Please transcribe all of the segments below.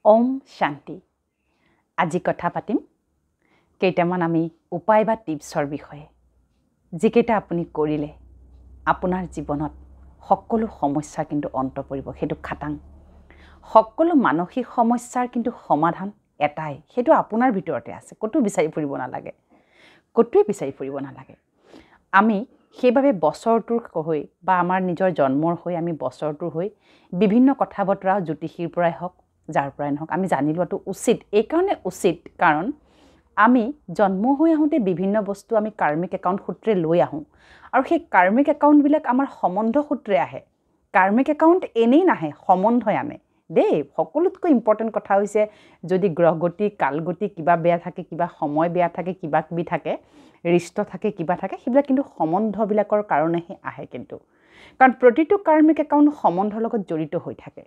ওম শান্তি। আজি কথা পাতিম কেইটামান আমি উপায় বা টিপছৰ বিষয়ে, যিকেইটা আপুনি কৰিলে আপোনাৰ জীৱনত সকলো সমস্যা কিন্তু অন্ত পৰিব। সেইটো খাটাং। সকলো মানসিক সমস্যাৰ কিন্তু সমাধান এটাই, সেইটো আপোনাৰ ভিতৰতে আছে। ক'তো বিচাৰি ফুৰিব নালাগে, ক'তোৱে বিচাৰি ফুৰিব নালাগে। আমি সেইবাবে বছৰটোৰ হৈ বা আমাৰ নিজৰ জন্মৰ হৈ আমি বছৰটোৰ হৈ বিভিন্ন কথা বতৰা জ্যোতিষীৰ পৰাই হওক, যাৰ পৰাই নহওক, আমি জানি লোৱাটো উচিত। এইকাৰণে উচিত কাৰণ আমি জন্ম হৈ আহোঁতে বিভিন্ন বস্তু আমি কাৰ্মিক একাউণ্ট সূত্ৰে লৈ আহোঁ, আৰু সেই কাৰ্মিক একাউণ্টবিলাক আমাৰ সম্বন্ধ সূত্ৰে আহে। কাৰ্মিক একাউণ্ট এনেই নাহে, সম্বন্ধই আনে দেই। সকলোতকৈ ইম্পৰ্টেণ্ট কথা হৈছে, যদি গ্ৰহগতি কালগতি কিবা বেয়া থাকে, কিবা সময় বেয়া থাকে, কিবা কিবি থাকে, ৰিষ্ট থাকে, কিবা থাকে, সেইবিলাক কিন্তু সম্বন্ধবিলাকৰ কাৰণেহে আহে। কিন্তু কাৰণ প্ৰতিটো কাৰ্মিক একাউণ্ট সম্বন্ধৰ লগত জড়িত হৈ থাকে।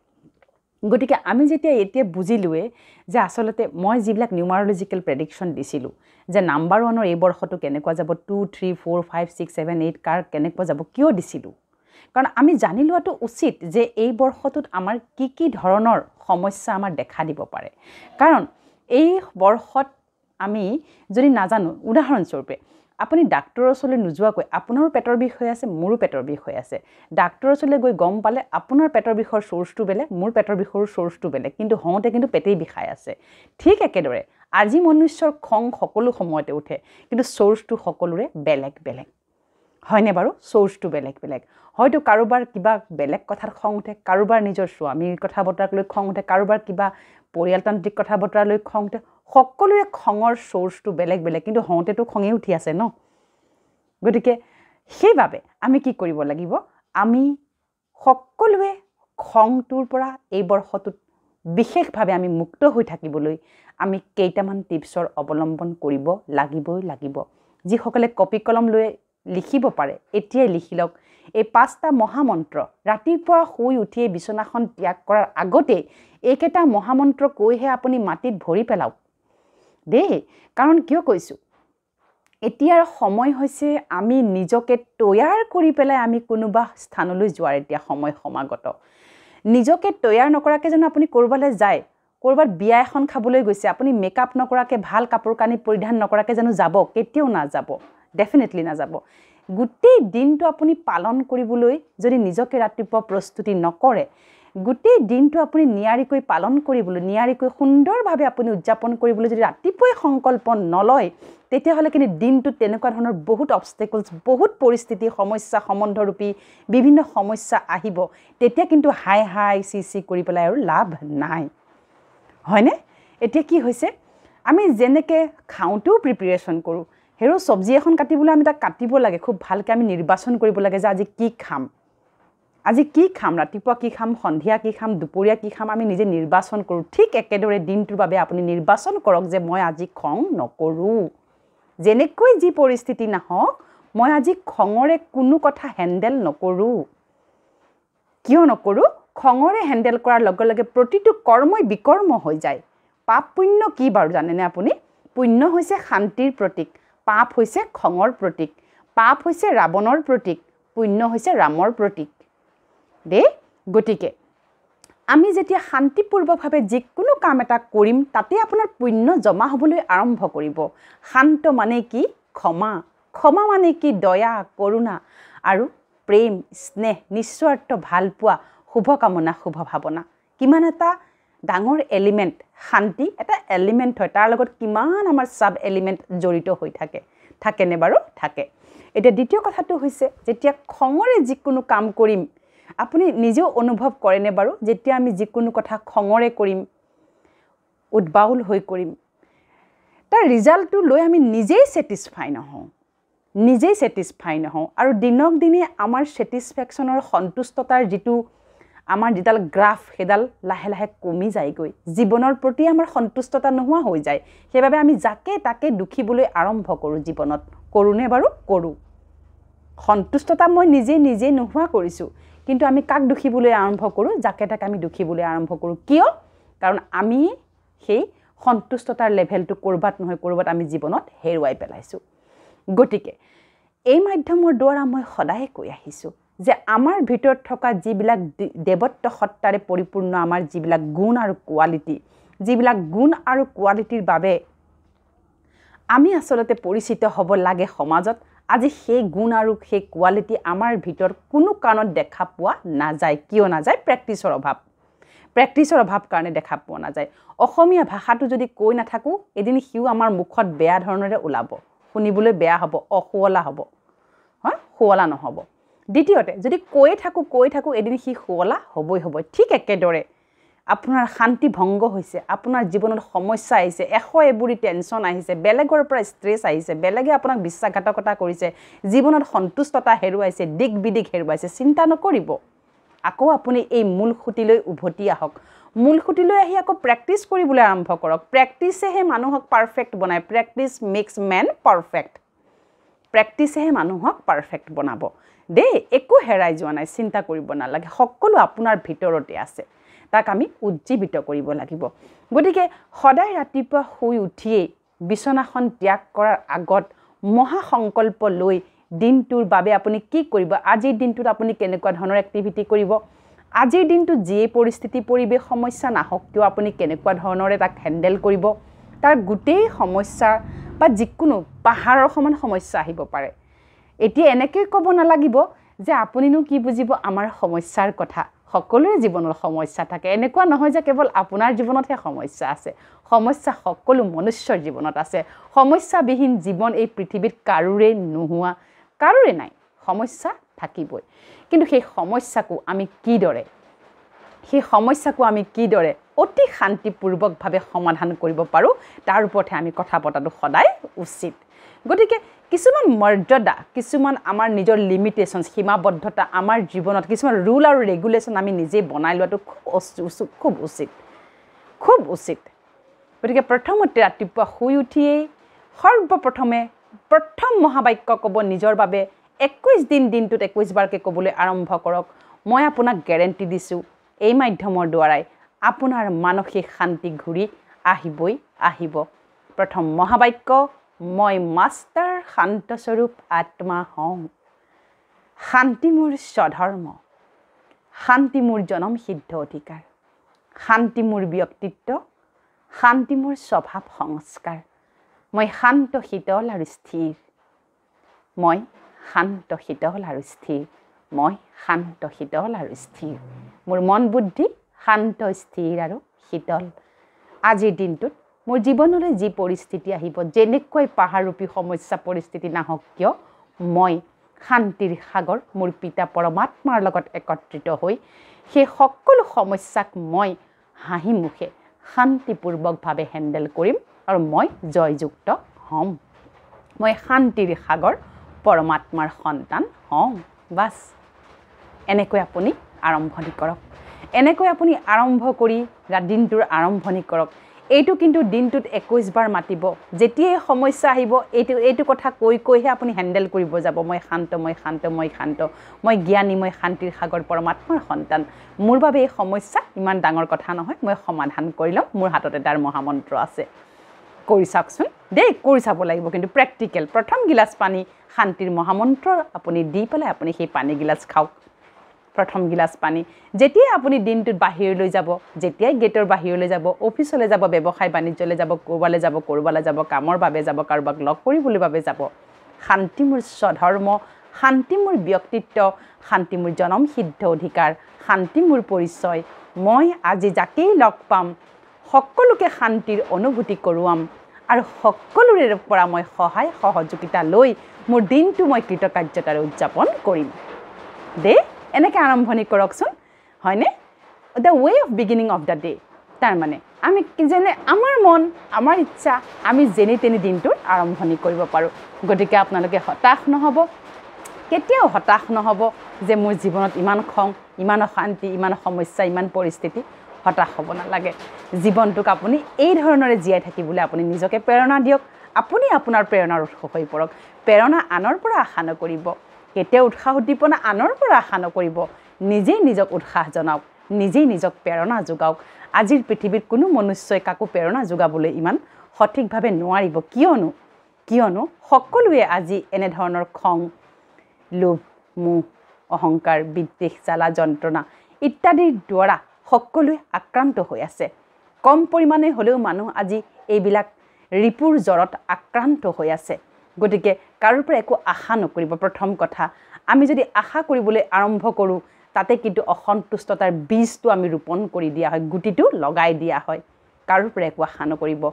গতিকে আমি যেতিয়া এতিয়া বুজিলোৱে যে আচলতে মই যিবিলাক নিউমাৰলজিকেল প্ৰেডিকশ্যন দিছিলোঁ যে নাম্বাৰ 1 এই বৰ্ষটো কেনেকুৱা যাব, 2, 3, 4, 5, 6, 7, 8 কাৰ কেনেকুৱা যাব, কিয় দিছিলোঁ? কাৰণ আমি জানি লোৱাটো উচিত যে এই বৰ্ষটোত আমাৰ কি কি ধৰণৰ সমস্যা আমাৰ দেখা দিব পাৰে। কাৰণ এই বৰ্ষত আমি যদি নাজানো, উদাহৰণস্বৰূপে আপুনি ডাক্তৰৰ ওচৰলৈ নোযোৱাকৈ আপোনাৰো পেটৰ বিষ হৈ আছে, মোৰো পেটৰ বিষ হৈ আছে। ডাক্তৰৰ ওচৰলৈ গৈ গম পালে আপোনাৰ পেটৰ বিষৰ চ'ৰ্চটো বেলেগ, মোৰ পেটৰ বিষৰো চ'ৰ্চটো বেলেগ, কিন্তু হওঁতে কিন্তু পেটেই বিষাই আছে। ঠিক একেদৰে আজি মনুষ্যৰ খং সকলো সময়তে উঠে, কিন্তু চ'ৰ্চটো সকলোৰে বেলেগ বেলেগ। হয়নে বাৰু? চ'ৰ্চটো বেলেগ বেলেগ। হয়তো কাৰোবাৰ কিবা বেলেগ কথাত খং উঠে, কাৰোবাৰ নিজৰ স্বামীৰ কথা বতৰাক লৈ খং উঠে, কাৰোবাৰ কিবা পৰিয়ালতান্ত্ৰিক কথা বতৰা লৈ খং উঠে। সকলোৰে খঙৰ চ'ৰ্চটো বেলেগ বেলেগ, কিন্তু হওঁতেতো খঙেই উঠি আছে ন। গতিকে সেইবাবে আমি কি কৰিব লাগিব? আমি সকলোৱে খংটোৰ পৰা এই বৰ্ষটোত বিশেষভাৱে আমি মুক্ত হৈ থাকিবলৈ আমি কেইটামান টিপছৰ অৱলম্বন কৰিব লাগিব। যিসকলে কপি কলম লৈ লিখিব পাৰে এতিয়াই লিখি লওক। এই 5টা মহামন্ত্ৰ ৰাতিপুৱা শুই উঠিয়ে বিচনাখন ত্যাগ কৰাৰ আগতেই এইকেইটা মহামন্ত্ৰ কৈহে আপুনি মাটিত ভৰি পেলাওক দেই। কাৰণ কিয় কৈছোঁ, এতিয়াৰ সময় হৈছে আমি নিজকে তৈয়াৰ কৰি পেলাই আমি কোনোবা স্থানলৈ যোৱাৰ এতিয়া সময় সমাগত। নিজকে তৈয়াৰ নকৰাকৈ যেন আপুনি ক'ৰবালৈ যায়, ক'ৰবাত বিয়া এখন খাবলৈ গৈছে, আপুনি মেকআপ নকৰাকৈ ভাল কাপোৰ কানি পৰিধান নকৰাকৈ জানো যাব? কেতিয়াও নাযাব, ডেফিনেটলি নাযাব। গোটেই দিনটো আপুনি পালন কৰিবলৈ যদি নিজকে ৰাতিপুৱা প্ৰস্তুতি নকৰে, গোটেই দিনটো আপুনি নিয়াৰিকৈ পালন কৰিবলৈ, নিয়াৰিকৈ সুন্দৰভাৱে আপুনি উদযাপন কৰিবলৈ যদি ৰাতিপুৱাই সংকল্প নলয়, তেতিয়াহ'লে কিন্তু দিনটোত তেনেকুৱা ধৰণৰ বহুত অবষ্টেকলছ, বহুত পৰিস্থিতি, সমস্যা, সম্বন্ধৰূপী বিভিন্ন সমস্যা আহিব। তেতিয়া কিন্তু হাই চি কৰি পেলাই আৰু লাভ নাই, হয়নে? এতিয়া কি হৈছে, আমি যেনেকৈ খাওঁতেও প্ৰিপেৰেশ্যন কৰোঁ, হেৰৌ চব্জি এখন কাটিবলৈ আমি তাক কাটিব লাগে, খুব ভালকৈ আমি নিৰ্বাচন কৰিব লাগে যে আজি কি খাম, ৰাতিপুৱা কি খাম, সন্ধিয়া কি খাম, দুপৰীয়া কি খাম, আমি নিজে নিৰ্বাচন কৰোঁ। ঠিক একেদৰে দিনটোৰ বাবে আপুনি নিৰ্বাচন কৰক যে মই আজি খং নকৰোঁ। যেনেকৈ যি পৰিস্থিতি নাহক, মই আজি খঙৰে কোনো কথা হেণ্ডেল নকৰোঁ। কিয় নকৰোঁ? খঙৰে হেণ্ডেল কৰাৰ লগে লগে প্ৰতিটো কৰ্মই বিকৰ্ম হৈ যায়। পাপ পুণ্য কি বাৰু জানেনে আপুনি? পুণ্য হৈছে শান্তিৰ প্ৰতীক, পাপ হৈছে খঙৰ প্ৰতীক। পাপ হৈছে ৰাৱণৰ প্ৰতীক, পুণ্য হৈছে ৰামৰ প্ৰতীক দেই। গতিকে আমি যেতিয়া শান্তিপূৰ্বকভাৱে যিকোনো কাম এটা কৰিম, তাতে আপোনাৰ পুণ্য জমা হ'বলৈ আৰম্ভ কৰিব। শান্ত মানে কি? ক্ষমা। ক্ষমা মানে কি? দয়া, কৰোণা আৰু প্ৰেম, স্নেহ, নিস্বাৰ্থ ভালপোৱা, শুভকামনা, শুভ ভাৱনা। কিমান এটা ডাঙৰ এলিমেণ্ট, শান্তি এটা এলিমেণ্ট হয়, তাৰ লগত কিমান আমাৰ চাব এলিমেণ্ট জড়িত হৈ থাকেনে বাৰু? থাকে। এতিয়া দ্বিতীয় কথাটো হৈছে, যেতিয়া খঙৰে যিকোনো কাম কৰিম, আপুনি নিজেও অনুভৱ কৰেনে বাৰু? যেতিয়া আমি যিকোনো কথা খঙৰে কৰিম, উদ্বাউল হৈ কৰিম, তাৰ ৰিজাল্টটো লৈ আমি নিজেই ছেটিছফাই নহওঁ, আৰু দিনক দিনে আমাৰ ছেটিছফেকশ্যনৰ সন্তুষ্টতাৰ যিডাল গ্ৰাফ, সেইডাল লাহে লাহে কমি যায়গৈ। জীৱনৰ প্ৰতি আমাৰ সন্তুষ্টতা নোহোৱা হৈ যায়। সেইবাবে আমি যাকে তাকে দুখিবলৈ আৰম্ভ কৰোঁ জীৱনত। কৰোঁনে বাৰু? কৰোঁ। সন্তুষ্টতা মই নিজে নোহোৱা কৰিছোঁ, কিন্তু আমি কাক দুখিবলৈ আৰম্ভ কৰোঁ? যাকে তাকে আমি দুখিবলৈ আৰম্ভ কৰোঁ। কিয়? কাৰণ আমি সেই সন্তুষ্টতাৰ লেভেলটো ক'ৰবাত নহয় ক'ৰবাত আমি জীৱনত হেৰুৱাই পেলাইছোঁ। গতিকে এই মাধ্যমৰ দ্বাৰা মই সদায় কৈ আহিছোঁ যে আমাৰ ভিতৰত থকা যিবিলাক দেৱত্ব সত্তাৰে পৰিপূৰ্ণ আমাৰ যিবিলাক গুণ আৰু কোৱালিটি, যিবিলাক গুণ আৰু কোৱালিটিৰ বাবে আমি আচলতে পৰিচিত হ'ব লাগে সমাজত আজি সেই গুণ আৰু সেই কোৱালিটি আমাৰ ভিতৰত কোনো কাৰণত দেখা পোৱা নাযায় কিয় নাযায় প্ৰেক্টিছৰ অভাৱ কাৰণে দেখা পোৱা নাযায় অসমীয়া ভাষাটো যদি কৈ নাথাকো এদিন হিউ আমাৰ মুখত বেয়া ধৰণৰে ওলাব শুনিবলৈ বেয়া হ'ব অশুৱলা হ'ব হয় শুৱলা নহ'ব দ্বিতীয়তে যদি কৈ থাকো এদিন হি শুৱলা হ'বই হ'ব ঠিক একেদৰে আপোনাৰ শান্তি ভংগ হৈছে আপোনাৰ জীৱনত সমস্যা আহিছে এবুৰি টেনচন আহিছে বেলেগৰ পৰা ষ্ট্ৰেছ আহিছে বেলেগে আপোনাক বিশ্বাসঘাতকতা কৰিছে জীৱনত সন্তুষ্টতা হেৰুৱাইছে দিক বিদিক হেৰুৱাইছে চিন্তা নকৰিব আকৌ আপুনি এই মূল খুঁটিলৈ উভতি আহক মূল খুঁটিলৈ আহি আকৌ প্ৰেক্টিছ কৰিবলৈ আৰম্ভ কৰক প্ৰেক্টিছেহে মানুহক পাৰফেক্ট বনায় প্ৰেক্টিছ মেক্স মেন পাৰফেক্ট প্ৰেক্টিছেহে মানুহক পাৰফেক্ট বনাব দেই একো হেৰাই যোৱা নাই চিন্তা কৰিব নালাগে সকলো আপোনাৰ ভিতৰতে আছে তাক আমি উজ্জীৱিত কৰিব লাগিব গতিকে সদায় ৰাতিপুৱা শুই উঠিয়েই বিছনাখন ত্যাগ কৰাৰ আগত মহা সংকল্প লৈ দিনটোৰ বাবে আপুনি কি কৰিব আজিৰ দিনটোত আপুনি কেনেকুৱা ধৰণৰ এক্টিভিটি কৰিব আজিৰ দিনটোত যিয়ে পৰিস্থিতি পৰিৱেশ সমস্যা নাহক কিয় আপুনি কেনেকুৱা ধৰণৰে তাক হেণ্ডেল কৰিব তাৰ গোটেই সমস্যা বা যিকোনো পাহাৰৰ সমান সমস্যা আহিব পাৰে এতিয়া এনেকৈ ক'ব নালাগিব যে আপুনিনো কি বুজিব আমাৰ সমস্যাৰ কথা সকলোৰে জীৱনৰ সমস্যা থাকে এনেকুৱা নহয় যে কেৱল আপোনাৰ জীৱনতহে সমস্যা আছে সমস্যা সকলো মনুষ্যৰ জীৱনত আছে সমস্যাবিহীন জীৱন এই পৃথিৱীত কাৰোৰে নোহোৱা কাৰোৰে নাই সমস্যা থাকিবই কিন্তু সেই সমস্যাকো আমি কিদৰে অতি শান্তিপূৰ্বকভাৱে সমাধান কৰিব পাৰোঁ তাৰ ওপৰতহে আমি কথা পতাটো সদায় উচিত গতিকে কিছুমান মৰ্যাদা কিছুমান আমাৰ নিজৰ লিমিটেশনছ সীমাবদ্ধতা আমাৰ জীৱনত কিছুমান ৰুল আৰু ৰেগুলেশ্যন আমি নিজে বনাই লোৱাটো খুব উচিত গতিকে প্ৰথমতে ৰাতিপুৱা শুই উঠিয়েই সৰ্বপ্ৰথমে প্ৰথম মহাবাক্য ক'ব নিজৰ বাবে 21 দিনটোত 21 বাৰকৈ ক'বলৈ আৰম্ভ কৰক মই আপোনাক গেৰেণ্টি দিছোঁ এই মাধ্যমৰ দ্বাৰাই আপোনাৰ মানসিক শান্তি ঘূৰি আহিব প্ৰথম মহাবাক্য মই মাষ্টাৰ শান্তস্বৰূপ আত্মা হওঁ শান্তি মোৰ স্বধৰ্ম শান্তি মোৰ জনম সিদ্ধ অধিকাৰ শান্তি মোৰ ব্যক্তিত্ব শান্তি মোৰ স্বভাৱ সংস্কাৰ মই শান্ত শীতল আৰু স্থিৰ মই শান্ত শীতল আৰু স্থিৰ মোৰ মন বুদ্ধি শান্ত স্থিৰ আৰু শীতল আজিৰ দিনটোত মোৰ জীৱনলৈ যি পৰিস্থিতি আহিব যেনেকৈ পাহাৰৰূপী সমস্যা পৰিস্থিতি নাহক কিয় মই শান্তিৰ সাগৰ মোৰ পিতা পৰমাত্মাৰ লগত একত্ৰিত হৈ সেই সকলো সমস্যাক মই হাঁহি মুখে শান্তিপূৰ্বকভাৱে হেণ্ডেল কৰিম আৰু মই জয়যুক্ত হ'ম মই শান্তিৰ সাগৰ পৰমাত্মাৰ সন্তান হওঁ বাছ এনেকৈ আপুনি আৰম্ভণি কৰক এনেকৈ আপুনি আৰম্ভ কৰি দিনটোৰ আৰম্ভণি কৰক এইটো কিন্তু দিনটোত 21 বাৰ মাতিব যেতিয়াই সমস্যা আহিব এইটো কথা কৈহে আপুনি হেণ্ডেল কৰিব যাব মই শান্ত মই জ্ঞানী মই শান্তিৰ সাগৰ পৰমাত্মাৰ সন্তান মোৰ বাবে এই সমস্যা ইমান ডাঙৰ কথা নহয় মই সমাধান কৰি ল'ম মোৰ হাতত এটাৰ মহামন্ত্ৰ আছে কৰি চাওকচোন দেই কৰি চাব লাগিব কিন্তু প্ৰেক্টিকেল প্ৰথম গিলাচ পানী শান্তিৰ মহামন্ত্ৰ আপুনি দি পেলাই আপুনি সেই পানী গিলাচ খাওক প্ৰথম গিলাচ পানী যেতিয়াই আপুনি দিনটোত বাহিৰলৈ যাব যেতিয়াই গেটৰ বাহিৰলৈ যাব অফিচলৈ যাব ব্যৱসায় বাণিজ্যলৈ যাব কৰবালৈ যাব কামৰ বাবে যাব কাৰোবাক লগ কৰিবলৈ বাবে যাব শান্তি মোৰ স্বধৰ্ম শান্তি মোৰ ব্যক্তিত্ব শান্তি মোৰ জনম সিদ্ধ অধিকাৰ শান্তি মোৰ পৰিচয় মই আজি যাকেই লগ পাম সকলোকে শান্তিৰ অনুভূতি কৰোৱাম আৰু সকলোৰে পৰা মই সহায় সহযোগিতা লৈ মোৰ দিনটো মই কৃতকাৰ্যতাৰে উদযাপন কৰিম দে এনেকৈ আৰম্ভণি কৰকচোন হয়নে the way of beginning of the day তাৰমানে আমি যেনে আমাৰ মন আমাৰ ইচ্ছা আমি যেনে তেনে দিনটোৰ আৰম্ভণি কৰিব পাৰোঁ গতিকে আপোনালোকে হতাশ নহ'ব কেতিয়াও হতাশ নহ'ব যে মোৰ জীৱনত ইমান খং ইমান অশান্তি ইমান সমস্যা ইমান পৰিস্থিতি হতাশ হ'ব নালাগে জীৱনটোক আপুনি এই ধৰণৰে জীয়াই থাকিবলৈ আপুনি নিজকে প্ৰেৰণা দিয়ক আপুনি আপোনাৰ প্ৰেৰণাৰ উৎস হৈ পৰক প্ৰেৰণা আনৰ পৰা আশা নকৰিব কেতিয়াও উৎসাহ উদ্দীপনা আনৰ পৰা আশা নকৰিব নিজেই নিজক উৎসাহ জনাওক নিজেই নিজক প্ৰেৰণা যোগাওক আজিৰ পৃথিৱীত কোনো মনুষ্যই কাকো প্ৰেৰণা যোগাবলৈ ইমান সঠিকভাৱে নোৱাৰিব কিয়নো সকলোৱে আজি এনেধৰণৰ খং লোভ মোহ অহংকাৰ বিদ্বেষ জ্বালা যন্ত্ৰণা ইত্যাদিৰ দ্বাৰা সকলোৱে আক্ৰান্ত হৈ আছে কম পৰিমাণে হ'লেও মানুহ আজি এইবিলাক ৰিপুৰ জ্বৰত আক্ৰান্ত হৈ আছে গতিকে কাৰোৰ পৰা একো আশা নকৰিব প্ৰথম কথা আমি যদি আশা কৰিবলৈ আৰম্ভ কৰোঁ তাতে কিন্তু অসন্তুষ্টতাৰ বীজটো আমি ৰোপণ কৰি দিয়া হয় গুটিটো লগাই দিয়া হয় কাৰোৰ পৰা একো আশা নকৰিব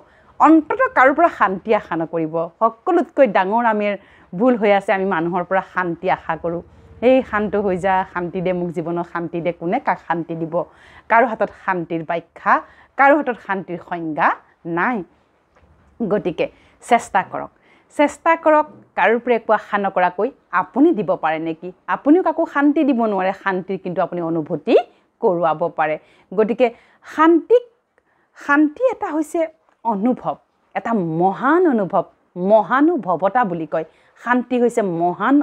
অন্ততঃ কাৰোৰ পৰা শান্তি আশা নকৰিব সকলোতকৈ ডাঙৰ আমিৰ ভুল হৈ আছে আমি মানুহৰ পৰা শান্তি আশা কৰোঁ এই শান্ত হৈ যা শান্তি দে মোক জীৱনত শান্তি দে কোনে কাক শান্তি দিব কাৰো হাতত শান্তিৰ ব্যাখ্যা কাৰো হাতত শান্তিৰ সংজ্ঞা নাই গতিকে চেষ্টা কৰক কাৰোৰ পৰা একো আশা নকৰাকৈ আপুনি দিব পাৰে নেকি আপুনিও কাকো শান্তি দিব নোৱাৰে শান্তিৰ কিন্তু আপুনি অনুভূতি কৰোৱাব পাৰে গতিকে শান্তি এটা হৈছে অনুভৱ এটা মহান মহানুভৱতা বুলি কয় শান্তি হৈছে মহান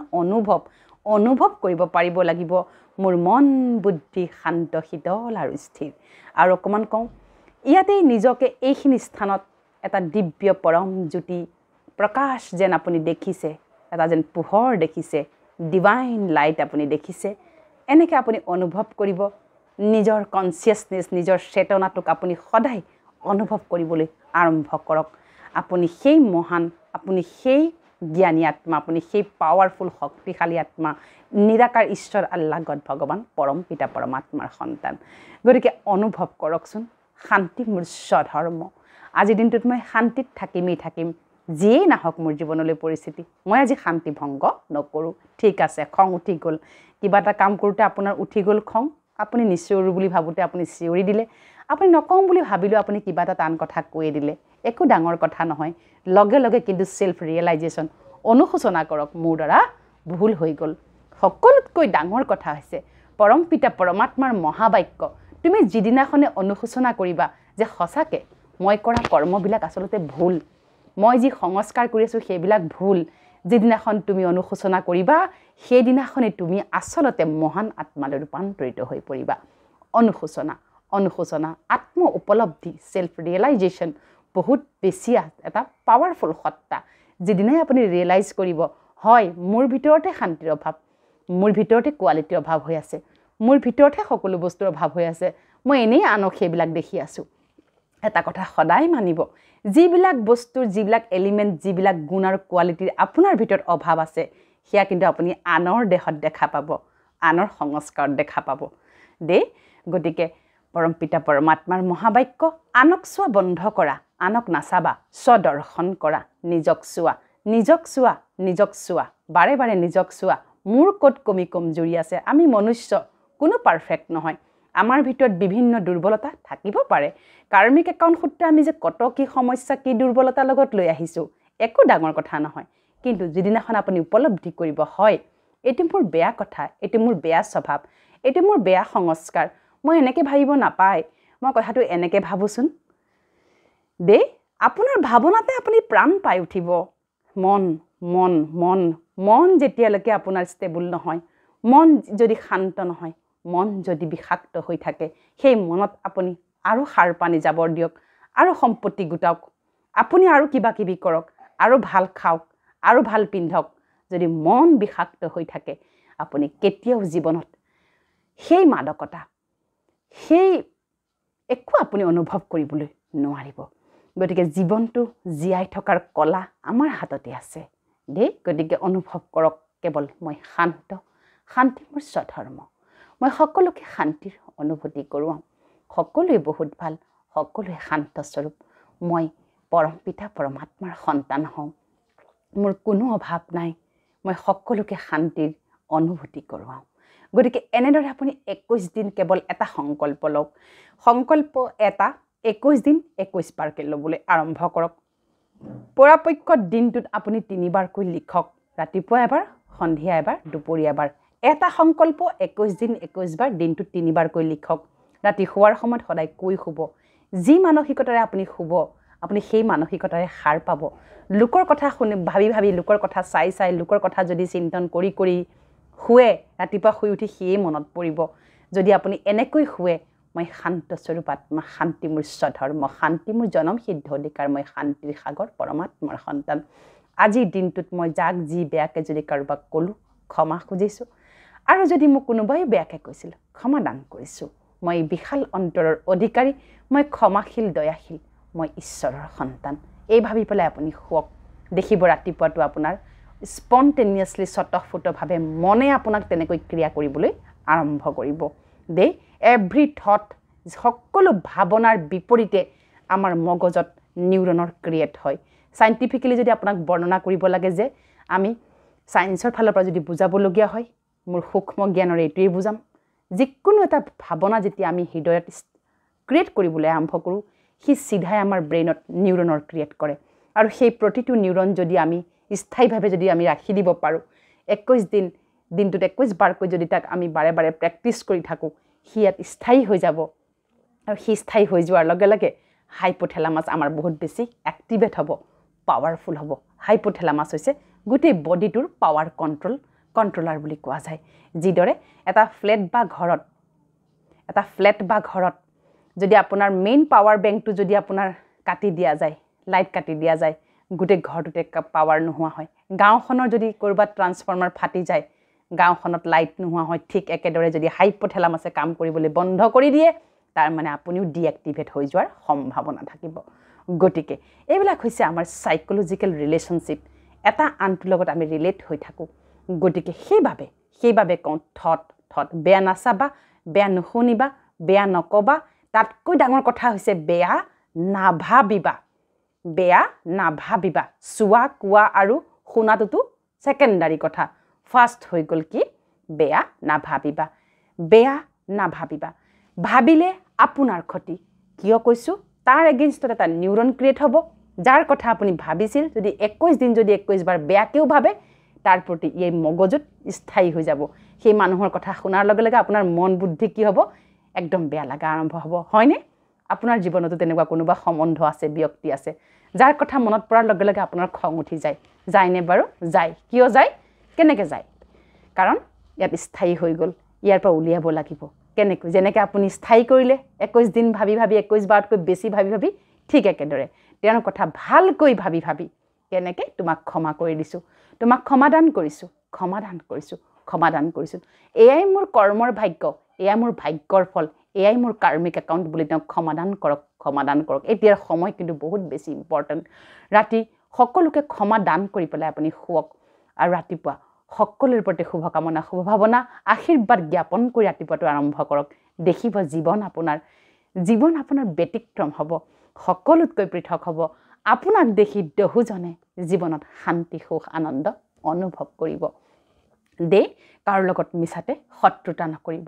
অনুভৱ কৰিব পাৰিব লাগিব মোৰ মন বুদ্ধি শান্ত শীতল আৰু স্থিৰ আৰু অকমান কওঁ ইয়াতেই নিজকে এইখিনি স্থানত এটা দিব্য পৰম জ্যোতি প্ৰকাশ যেন আপুনি দেখিছে এটা যেন পোহৰ দেখিছে ডিভাইন লাইট আপুনি দেখিছে এনেকৈ আপুনি অনুভৱ কৰিব নিজৰ কনচিয়াছনেছ নিজৰ চেতনাটোক আপুনি সদায় অনুভৱ কৰিবলৈ আৰম্ভ কৰক আপুনি সেই মহান আপুনি সেই জ্ঞানী আত্মা আপুনি সেই পাৱাৰফুল শক্তিশালী আত্মা নিৰাকাৰ ঈশ্বৰ আল্লাহ গড ভগৱান পৰম পিতা পৰমাত্মাৰ সন্তান গতিকে অনুভৱ কৰকচোন শান্তি মোৰ স্বধৰ্ম আজি দিনটোত মই শান্তিত থাকিম যিয়েই নাহক মোৰ জীৱনলৈ পৰিস্থিতি মই আজি শান্তি ভংগ নকৰোঁ ঠিক আছে খং উঠি গ'ল কিবা এটা কাম কৰোঁতে আপোনাৰ উঠি গ'ল খং আপুনি নিশ্চয়ৰু বুলি ভাবোঁতে আপুনি চিঞৰি দিলে আপুনি নকওঁ বুলি ভাবিলেও আপুনি কিবা এটা টান কথা কৈয়ে দিলে একো ডাঙৰ কথা নহয় লগে লগে কিন্তু সেলফ ৰিয়েলাইজেশ্যন অনুশোচনা কৰক মোৰ দ্বাৰা ভুল হৈ গ'ল সকলোতকৈ ডাঙৰ কথা হৈছে পৰম পিতা পৰমাত্মাৰ মহাবাক্য তুমি যিদিনাখনে অনুশোচনা কৰিবা যে সঁচাকৈ মই কৰা কৰ্মবিলাক আচলতে ভুল মই যি সংস্কাৰ কৰি আছোঁ সেইবিলাক ভুল যিদিনাখন তুমি অনুশোচনা কৰিবা সেইদিনাখনে তুমি আচলতে মহান আত্মালৈ ৰূপান্তৰিত হৈ পৰিবা অনুশোচনা আত্ম উপলব্ধি সেলফ ৰিয়েলাইজেশ্যন বহুত বেছি এটা পাৱাৰফুল সত্তা যিদিনাই আপুনি ৰিয়েলাইজ কৰিব হয় মোৰ ভিতৰতে শান্তিৰ অভাৱ মোৰ ভিতৰতে কোৱালিটিৰ অভাৱ হৈ আছে মোৰ ভিতৰতে সকলো বস্তুৰ অভাৱ হৈ আছে মই এনেই আনক সেইবিলাক দেখি আছোঁ এটা কথা সদায় মানিব যিবিলাক বস্তুৰ যিবিলাক এলিমেণ্ট যিবিলাক গুণ আৰু কোৱালিটিৰ আপোনাৰ ভিতৰত অভাৱ আছে সেয়া কিন্তু আপুনি আনৰ দেহত দেখা পাব আনৰ সংস্কাৰত দেখা পাব দেই গতিকে পৰম পিতা পৰমাত্মাৰ মহাবাক্য আনক চোৱা বন্ধ কৰা আনক নাচাবা স্বদৰ্শন কৰা নিজক চোৱা বাৰে বাৰে নিজক চোৱা মোৰ ক'ত কমজুৰি আছে আমি মনুষ্য কোনো পাৰফেক্ট নহয় আমাৰ ভিতৰত বিভিন্ন দুৰ্বলতা থাকিব পাৰে কাৰ্মিক একাউণ্ট সূত্ৰে আমি যে কত কি সমস্যা কি দুৰ্বলতাৰ লগত লৈ আহিছোঁ একো ডাঙৰ কথা নহয় কিন্তু যিদিনাখন আপুনি উপলব্ধি কৰিব হয় এইটো মোৰ বেয়া কথা এইটো মোৰ বেয়া স্বভাৱ এইটো মোৰ বেয়া সংস্কাৰ মই এনেকৈ ভাবিব নাপায় মই কথাটো এনেকৈ ভাবোচোন দেই আপোনাৰ ভাৱনাতে আপুনি প্ৰাণ পাই উঠিব মন যেতিয়ালৈকে আপোনাৰ ষ্টেবল নহয় মন যদি শান্ত নহয় মন যদি বিষাক্ত হৈ থাকে সেই মনত আপুনি আৰু সাৰ পানী জাবৰ দিয়ক আৰু সম্পত্তি গোটাওক আপুনি আৰু কিবা কিবি কৰক আৰু ভাল খাওক আৰু ভাল পিন্ধক যদি মন বিষাক্ত হৈ থাকে আপুনি কেতিয়াও জীৱনত সেই মাদকতা সেই একো আপুনি অনুভৱ কৰিবলৈ নোৱাৰিব গতিকে জীৱনটো জীয়াই থকাৰ কলা আমাৰ হাততে আছে দেই গতিকে অনুভৱ কৰক কেৱল মই শান্তি মোৰ স্বধৰ্ম মই সকলোকে শান্তিৰ অনুভূতি কৰোৱাওঁ সকলোৱে বহুত ভাল সকলোৱে শান্ত স্বৰূপ মই পৰম পিতা পৰমাত্মাৰ সন্তান হওঁ মোৰ কোনো অভাৱ নাই মই সকলোকে শান্তিৰ অনুভূতি কৰোৱাওঁ গতিকে এনেদৰে আপুনি 21 দিন কেৱল এটা সংকল্প লওক সংকল্প এটা 21 দিন 21 বাৰকৈ ল'বলৈ আৰম্ভ কৰক পৰাপক্ষত দিনটোত আপুনি 3 বাৰকৈ লিখক ৰাতিপুৱা এবাৰ সন্ধিয়া এবাৰ দুপৰীয়া এবাৰ এটা সংকল্প 21 দিন 21 বাৰ দিনটোত 3 বাৰকৈ লিখক ৰাতি শোৱাৰ সময়ত সদায় কৈ শুব যি মানসিকতাৰে আপুনি শুব আপুনি সেই মানসিকতাৰে সাৰ পাব লোকৰ কথা শুনি ভাবি লোকৰ কথা চাই লোকৰ কথা যদি চিন্তন কৰি শুৱে ৰাতিপুৱা শুই উঠি সেয়ে মনত পৰিব যদি আপুনি এনেকৈ শুৱে মই শান্ত স্বৰূপ আত্মা শান্তি মোৰ স্বধৰ্ম শান্তি মোৰ জনম সিদ্ধ অধিকাৰ মই শান্তিৰ সাগৰ পৰমাত্মাৰ সন্তান আজিৰ দিনটোত মই যাক যি বেয়াকৈ যদি কাৰোবাক ক'লোঁ ক্ষমা খুজিছোঁ আৰু যদি মোক কোনোবাই বেয়াকৈ কৈছিল ক্ষমা দান কৰিছোঁ মই বিশাল অন্তৰৰ অধিকাৰী মই ক্ষমাশীল দয়াশীল মই ঈশ্বৰৰ সন্তান এই ভাবি পেলাই আপুনি শুৱক দেখিব ৰাতিপুৱাটো আপোনাৰ স্পন্টেনিয়াছলি স্বতঃস্ফূৰ্তভাৱে মনে আপোনাক তেনেকৈ ক্ৰিয়া কৰিবলৈ আৰম্ভ কৰিব দে এভৰি থট সকলো ভাৱনাৰ বিপৰীতে আমাৰ মগজত নিউৰনৰ ক্ৰিয়েট হয় সাইন্টিফিক্যালি যদি আপোনাক বৰ্ণনা কৰিব লাগে যে আমি সায়েন্সৰ ফালৰ পৰা যদি বুজাবলগীয়া হয় মোৰ সূক্ষ্ম জ্ঞানৰ এইটোৱেই বুজাম যিকোনো এটা ভাৱনা যেতিয়া আমি হৃদয়ত ক্ৰিয়েট কৰিবলৈ আৰম্ভ কৰোঁ সি সিধাই আমাৰ ব্ৰেইনত নিউৰনৰ ক্ৰিয়েট কৰে আৰু সেই প্ৰতিটো নিউৰন যদি আমি স্থায়ীভাৱে যদি আমি ৰাখি দিব পাৰোঁ 21 দিনটোত 21 বাৰকৈ যদি তাক আমি বাৰে বাৰে প্ৰেক্টিছ কৰি থাকোঁ সি ইয়াত স্থায়ী হৈ যাব আৰু সি স্থায়ী হৈ যোৱাৰ লগে লগে হাইপোথেলামাছ আমাৰ বহুত বেছি এক্টিভেট হ'ব পাৱাৰফুল হ'ব হাইপোথেলামাছ হৈছে গোটেই বডিটোৰ পাৱাৰ কণ্ট্ৰলাৰ বুলি কোৱা যায় যিদৰে এটা ফ্লেট বা ঘৰত যদি আপোনাৰ মেইন পাৱাৰ বেংকটো যদি আপোনাৰ কাটি দিয়া যায় লাইট কাটি দিয়া যায় গোটেই ঘৰটোতে পাৱাৰ নোহোৱা হয় গাঁওখনৰ যদি ক'ৰবাত ট্ৰান্সফৰ্মাৰ ফাটি যায় গাঁওখনত লাইট নোহোৱা হয় ঠিক একেদৰে যদি হাইপোথেলামাছে কাম কৰিবলৈ বন্ধ কৰি দিয়ে তাৰ মানে আপুনিও ডিএক্টিভেট হৈ যোৱাৰ সম্ভাৱনা থাকিব গতিকে এইবিলাক হৈছে আমাৰ সাইকোলজিক্যাল ৰিলেশনশ্বিপ এটা আনটোৰ লগত আমি ৰিলেট হৈ থাকোঁ গতিকে সেইভাবে কওঁ থট বেয়া নাচাবা বেয়া নুশুনিবা বেয়া নকবা তাতকৈ ডাঙৰ কথা হৈছে বেয়া নাভাবিবা চোৱা কোৱা আৰু শুনাটোতো সেকেন্ডাৰী কথা ফাৰ্ষ্ট হৈ গ'ল কি বেয়া নাভাবিবা ভাবিলে আপোনাৰ ক্ষতি কিয় কৈছোঁ তাৰ এগেইনষ্টত এটা নিউৰন ক্ৰিয়েট হ'ব যাৰ কথা আপুনি ভাবিছিল যদি 21 দিন যদি 21 বাৰ বেয়াকেও ভাবে তাৰ প্ৰতি এই মগজুত স্থায়ী হৈ যাব সেই মানুহৰ কথা শুনাৰ লগে লগে আপোনাৰ মন বুদ্ধি কি হ'ব একদম বেয়া লাগা আৰম্ভ হ'ব হয়নে আপোনাৰ জীৱনতো তেনেকুৱা কোনোবা সম্বন্ধ আছে ব্যক্তি আছে যাৰ কথা মনত পৰাৰ লগে লগে আপোনাৰ খং উঠি যায়নে বাৰু যায় কিয় যায় কেনেকৈ যায় কাৰণ ইয়াত স্থায়ী হৈ গ'ল ইয়াৰ পৰা উলিয়াব লাগিব কেনেকৈ যেনেকৈ আপুনি স্থায়ী কৰিলে 21 দিন ভাবি 21 বাৰতকৈ বেছি ভাবি ঠিক একেদৰে তেওঁৰ কথা ভালকৈ ভাবি কেনেকৈ তোমাক ক্ষমা কৰি দিছোঁ তোমাক ক্ষমাদান কৰিছোঁ এয়াই মোৰ কৰ্মৰ ভাগ্য এয়াই মোৰ ভাগ্যৰ ফল এয়াই মোৰ কাৰ্মিক একাউণ্ট বুলি তেওঁক ক্ষমাদান কৰক এতিয়াৰ সময় কিন্তু বহুত বেছি ইম্পৰ্টেণ্ট ৰাতি সকলোকে ক্ষমাদান কৰি পেলাই আপুনি শুৱক আৰু ৰাতিপুৱা সকলোৰে প্ৰতি শুভকামনা শুভভাৱনা আশীৰ্বাদ জ্ঞাপন কৰি ৰাতিপুৱাটো আৰম্ভ কৰক দেখিব জীৱন আপোনাৰ ব্যতিক্ৰম হ'ব সকলোতকৈ পৃথক হ'ব আপোনাক দেখি বহুজনে জীৱনত শান্তি সুখ আনন্দ অনুভৱ কৰিব দে কাৰো লগত মিছাতে শত্ৰুতা নকৰিব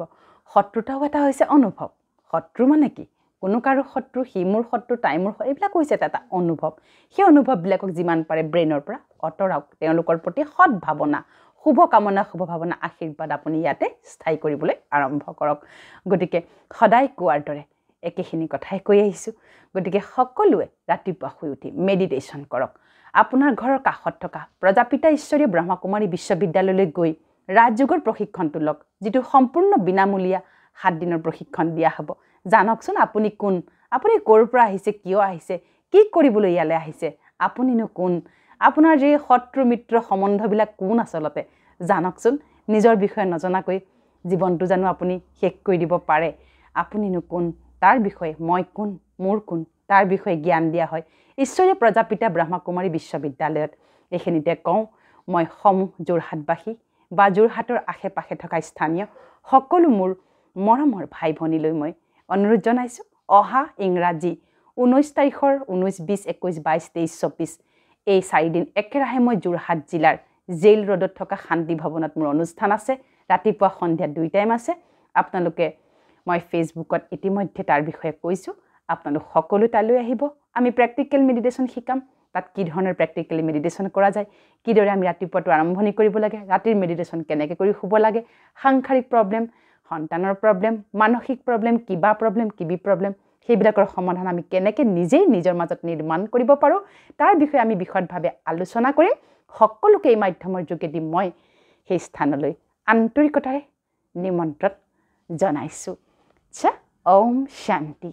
শত্ৰুতাও এটা হৈছে অনুভৱ শত্ৰু মানে কি কোনো কাৰো শত্ৰু সি মোৰ শত্ৰু তাই মোৰ এইবিলাক হৈছে এটা অনুভৱ সেই অনুভৱবিলাকক যিমান পাৰে ব্ৰেইনৰ পৰা অঁতৰাওক তেওঁলোকৰ প্ৰতি সদ্ভাৱনা শুভকামনা শুভভাৱনা আশীৰ্বাদ আপুনি ইয়াতে স্থায়ী কৰিবলৈ আৰম্ভ কৰক গতিকে সদায় কোৱাৰ দৰে একেখিনি কথাই কৈ আহিছোঁ গতিকে সকলোৱে ৰাতিপুৱা শুই উঠি মেডিটেশ্যন কৰক আপোনাৰ ঘৰৰ কাষত থকা প্ৰজাপিতা ঈশ্বৰীয় ব্ৰহ্মকুমাৰী বিশ্ববিদ্যালয়লৈ গৈ ৰাজযোগৰ প্ৰশিক্ষণটো লওক যিটো সম্পূৰ্ণ বিনামূলীয়া 7 দিনৰ প্ৰশিক্ষণ দিয়া হ'ব জানকচোন আপুনি কোন আপুনি ক'ৰ পৰা আহিছে কিয় আহিছে কি কৰিবলৈ ইয়ালৈ আহিছে আপুনিনো কোন আপোনাৰ যে শত্ৰু মিত্ৰ সম্বন্ধবিলাক কোন আচলতে জানকচোন নিজৰ বিষয়ে নজনাকৈ জীৱনটো জানো আপুনি শেষ কৰি দিব পাৰে আপুনিনো কোন তাৰ বিষয়ে মই কোন মোৰ কোন তাৰ বিষয়ে জ্ঞান দিয়া হয় ঈশ্বৰীয় প্ৰজাপিতা ব্ৰহ্মকুমাৰী বিশ্ববিদ্যালয়ত এইখিনিতে কওঁ মই সমূহ যোৰহাটবাসী বা যোৰহাটৰ আশে পাশে থকা স্থানীয় সকলো মোৰ মৰমৰ ভাই ভনীলৈ মই অনুৰোধ জনাইছোঁ অহা ইংৰাজী 19 তাৰিখৰ 19, 20, 21, 22, 23, 24 এই 4 দিন একেৰাহে মই যোৰহাট জিলাৰ জেইল ৰোডত থকা শান্তি ভৱনত মোৰ অনুষ্ঠান আছে ৰাতিপুৱা সন্ধিয়া 2 টাইম আছে আপোনালোকে মই ফেচবুকত ইতিমধ্যে তাৰ বিষয়ে কৈছোঁ আপোনালোক সকলো তালৈ আহিব আমি প্ৰেক্টিকেল মেডিটেশ্যন শিকাম তাত কি ধৰণৰ প্ৰেক্টিকেলি মেডিটেশ্যন কৰা যায় কিদৰে আমি ৰাতিপুৱাটো আৰম্ভণি কৰিব লাগে ৰাতিৰ মেডিটেশ্যন কেনেকৈ কৰি শুব লাগে সাংসাৰিক প্ৰব্লেম সন্তানৰ প্ৰব্লেম মানসিক প্ৰব্লেম কিবা প্ৰব্লেম কিবি প্ৰব্লেম সেইবিলাকৰ সমাধান আমি কেনেকৈ নিজেই নিজৰ মাজত নিৰ্মাণ কৰিব পাৰোঁ তাৰ বিষয়ে আমি বিশদভাৱে আলোচনা কৰিম সকলোকে এই মাধ্যমৰ যোগেদি মই সেই স্থানলৈ আন্তৰিকতাৰে নিমন্ত্ৰণ জনাইছোঁ ওম শান্তি